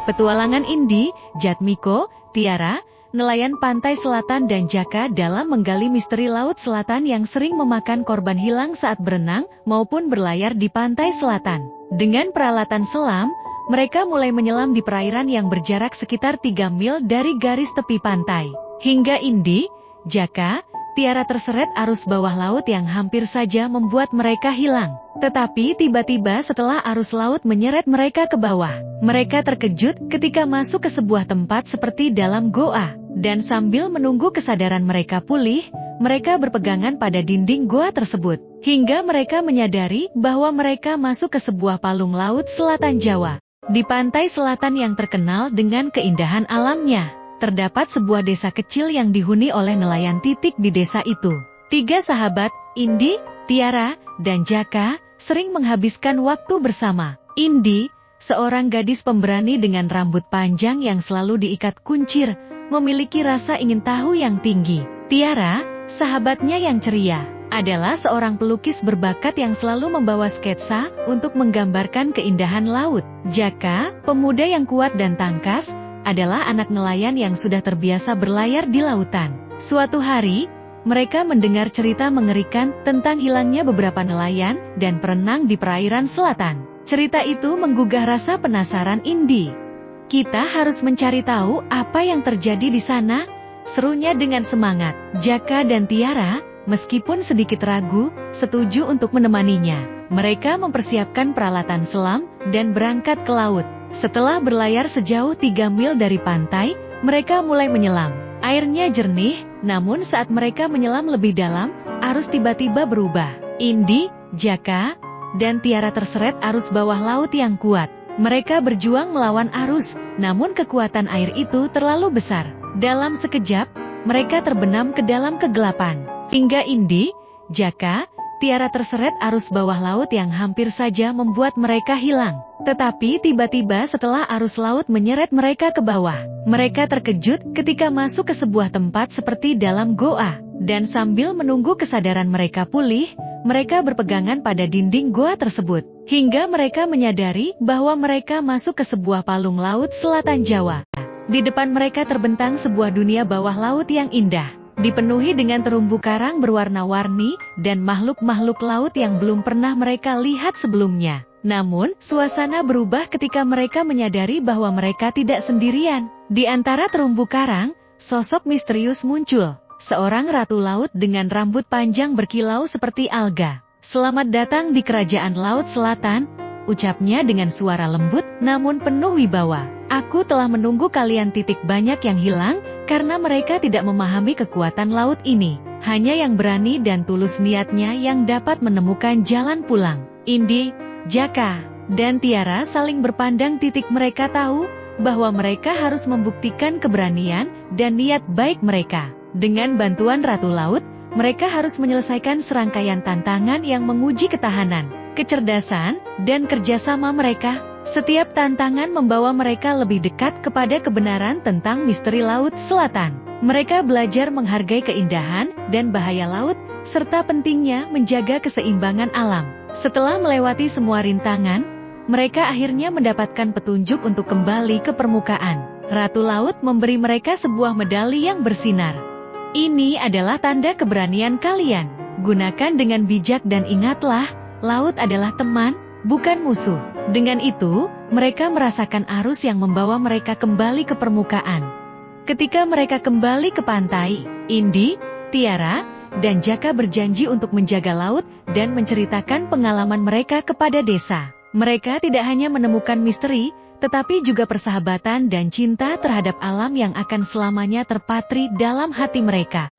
Petualangan Indi, Jatmiko, Tiara, nelayan pantai selatan dan Jaka dalam menggali misteri laut selatan yang sering memakan korban hilang saat berenang maupun berlayar di pantai selatan. Dengan peralatan selam, mereka mulai menyelam di perairan yang berjarak sekitar 3 mil dari garis tepi pantai. Hingga Indi, Jaka, Tiara terseret arus bawah laut yang hampir saja membuat mereka hilang. Tetapi tiba-tiba setelah arus laut menyeret mereka ke bawah, mereka terkejut ketika masuk ke sebuah tempat seperti dalam goa. Dan sambil menunggu kesadaran mereka pulih, mereka berpegangan pada dinding goa tersebut. Hingga mereka menyadari bahwa mereka masuk ke sebuah palung laut selatan Jawa. Di pantai selatan yang terkenal dengan keindahan alamnya, terdapat sebuah desa kecil yang dihuni oleh nelayan titik di desa itu. 3 sahabat, Indi, Tiara, dan Jaka, sering menghabiskan waktu bersama. Indi, seorang gadis pemberani dengan rambut panjang yang selalu diikat kuncir, memiliki rasa ingin tahu yang tinggi. Tiara, sahabatnya yang ceria, adalah seorang pelukis berbakat yang selalu membawa sketsa untuk menggambarkan keindahan laut. Jaka, pemuda yang kuat dan tangkas, adalah anak nelayan yang sudah terbiasa berlayar di lautan. Suatu hari, mereka mendengar cerita mengerikan tentang hilangnya beberapa nelayan dan perenang di perairan selatan. Cerita itu menggugah rasa penasaran Indi. "Kita harus mencari tahu apa yang terjadi di sana," serunya dengan semangat. Jaka dan Tiara, meskipun sedikit ragu, setuju untuk menemaninya. Mereka mempersiapkan peralatan selam dan berangkat ke laut. Setelah berlayar sejauh 3 mil dari pantai, mereka mulai menyelam. Airnya jernih, namun saat mereka menyelam lebih dalam, arus tiba-tiba berubah. Indi, Jaka, dan Tiara terseret arus bawah laut yang kuat. Mereka berjuang melawan arus, namun kekuatan air itu terlalu besar. Dalam sekejap, mereka terbenam ke dalam kegelapan. Hingga Indi, Jaka, Tiara terseret arus bawah laut yang hampir saja membuat mereka hilang. Tetapi tiba-tiba setelah arus laut menyeret mereka ke bawah, mereka terkejut ketika masuk ke sebuah tempat seperti dalam goa. Dan sambil menunggu kesadaran mereka pulih, mereka berpegangan pada dinding goa tersebut. Hingga mereka menyadari bahwa mereka masuk ke sebuah palung laut selatan Jawa. Di depan mereka terbentang sebuah dunia bawah laut yang indah, dipenuhi dengan terumbu karang berwarna-warni dan makhluk-makhluk laut yang belum pernah mereka lihat sebelumnya. Namun, suasana berubah ketika mereka menyadari bahwa mereka tidak sendirian. Di antara terumbu karang, sosok misterius muncul. Seorang ratu laut dengan rambut panjang berkilau seperti alga. "Selamat datang di kerajaan laut selatan," ucapnya dengan suara lembut namun penuh wibawa. "Aku telah menunggu kalian. Banyak yang hilang karena mereka tidak memahami kekuatan laut ini. Hanya yang berani dan tulus niatnya yang dapat menemukan jalan pulang." Indi, Jaka, dan Tiara saling berpandang. Mereka tahu bahwa mereka harus membuktikan keberanian dan niat baik mereka. Dengan bantuan Ratu Laut, mereka harus menyelesaikan serangkaian tantangan yang menguji ketahanan, kecerdasan, dan kerjasama mereka. Setiap tantangan membawa mereka lebih dekat kepada kebenaran tentang misteri laut selatan. Mereka belajar menghargai keindahan dan bahaya laut, serta pentingnya menjaga keseimbangan alam. Setelah melewati semua rintangan, mereka akhirnya mendapatkan petunjuk untuk kembali ke permukaan. Ratu Laut memberi mereka sebuah medali yang bersinar. "Ini adalah tanda keberanian kalian. Gunakan dengan bijak dan ingatlah, laut adalah teman, bukan musuh." Dengan itu, mereka merasakan arus yang membawa mereka kembali ke permukaan. Ketika mereka kembali ke pantai, Indi, Tiara, dan Jaka berjanji untuk menjaga laut dan menceritakan pengalaman mereka kepada desa. Mereka tidak hanya menemukan misteri, tetapi juga persahabatan dan cinta terhadap alam yang akan selamanya terpatri dalam hati mereka.